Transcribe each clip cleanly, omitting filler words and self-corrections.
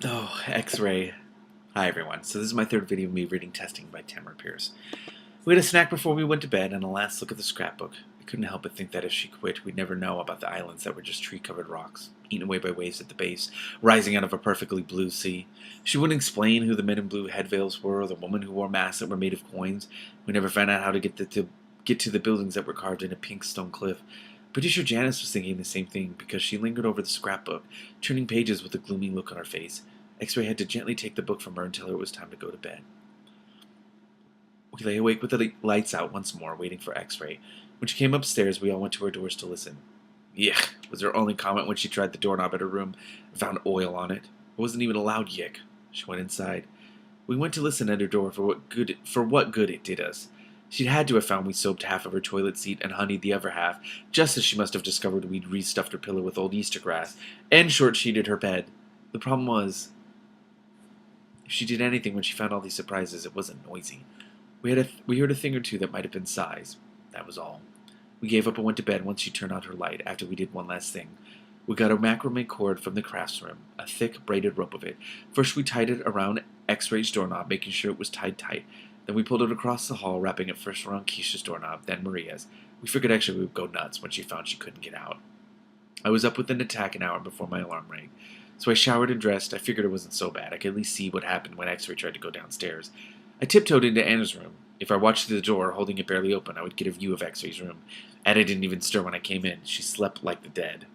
So, X-ray. Hi everyone. So this is my third video of me reading Testing by Tamora Pierce. We had a snack before we went to bed and a last look at the scrapbook. I couldn't help but think that if she quit, we'd never know about the islands that were just tree-covered rocks, eaten away by waves at the base, rising out of a perfectly blue sea. She wouldn't explain who the men in blue head veils were or the woman who wore masks that were made of coins. We never found out how to get to the buildings that were carved in a pink stone cliff. Pretty sure Janice was thinking the same thing because she lingered over the scrapbook, turning pages with a gloomy look on her face. X-ray had to gently take the book from her until it was time to go to bed. We lay awake with the lights out once more, waiting for X-ray. When she came upstairs, we all went to our doors to listen. Yuck, was her only comment when she tried the doorknob at her room and found oil on it. It wasn't even a loud yick. She went inside. We went to listen at her door for what good it did us. She'd had to have found we soaped half of her toilet seat and honeyed the other half, just as she must have discovered we'd restuffed her pillow with old Easter grass and short-sheeted her bed. The problem was, if she did anything when she found all these surprises, it wasn't noisy. We heard a thing or two that might have been sighs. That was all. We gave up and went to bed once she turned on her light, after we did one last thing. We got a macrame cord from the crafts room, a thick, braided rope of it. First we tied it around X-Ray's doorknob, making sure it was tied tight. Then we pulled it across the hall, wrapping it first around Keisha's doorknob, then Maria's. We figured actually we would go nuts when she found she couldn't get out. I was up within an hour before my alarm rang. So I showered and dressed. I figured it wasn't so bad. I could at least see what happened when X-Ray tried to go downstairs. I tiptoed into Anna's room. If I watched through the door, holding it barely open, I would get a view of X-Ray's room. Anna didn't even stir when I came in. She slept like the dead.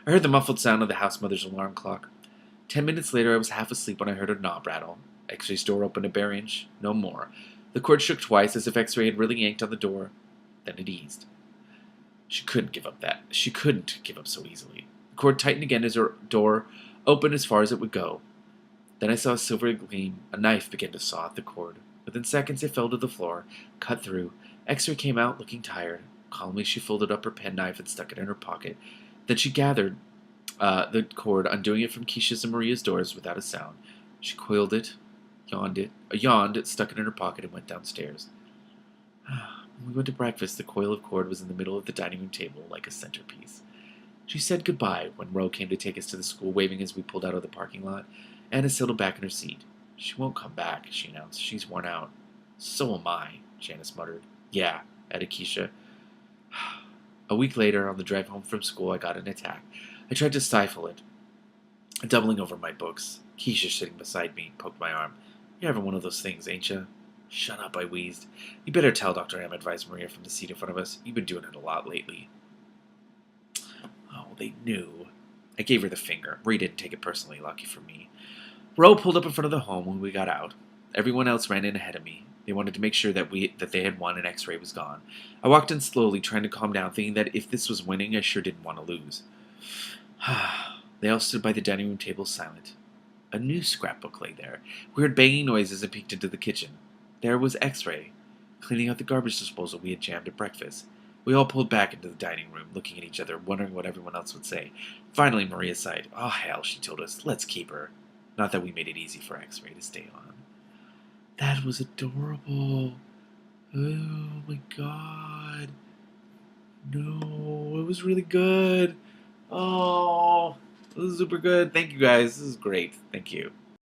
I heard the muffled sound of the house mother's alarm clock. 10 minutes later, I was half asleep when I heard a knob rattle. X-Ray's door opened a bare inch. No more. The cord shook twice, as if X-Ray had really yanked on the door. Then it eased. She couldn't give up so easily. The cord tightened again as her door opened as far as it would go. Then I saw a silvery gleam. A knife began to saw at the cord. Within seconds it fell to the floor, cut through. X-Ray came out, looking tired. Calmly she folded up her penknife and stuck it in her pocket. Then she gathered the cord, undoing it from Keisha's and Maria's doors without a sound. She coiled it, yawned, stuck it in her pocket, and went downstairs. When we went to breakfast, the coil of cord was in the middle of the dining room table, like a centerpiece. She said goodbye when Ro came to take us to the school, waving as we pulled out of the parking lot. Anna settled back in her seat. She won't come back, she announced. She's worn out. So am I, Janice muttered. Yeah, added Keisha. A week later, on the drive home from school, I got an attack. I tried to stifle it, doubling over my books. Keisha, sitting beside me, poked my arm. You're having one of those things, ain't you? Shut up, I wheezed. You better tell Dr. M, advised Maria from the seat in front of us. You've been doing it a lot lately. Oh, they knew. I gave her the finger. Marie didn't take it personally, lucky for me. Ro pulled up in front of the home when we got out. Everyone else ran in ahead of me. They wanted to make sure that they had won and X-Ray was gone. I walked in slowly, trying to calm down, thinking that if this was winning, I sure didn't want to lose. They all stood by the dining room table silent. A new scrapbook lay there. We heard banging noises and peeked into the kitchen. There was X-Ray, cleaning out the garbage disposal we had jammed at breakfast. We all pulled back into the dining room, looking at each other, wondering what everyone else would say. Finally, Maria sighed. Oh, hell, she told us. Let's keep her. Not that we made it easy for X-Ray to stay on. That was adorable. Oh, my God. No, it was really good. Oh, this is super good. Thank you, guys. This is great. Thank you.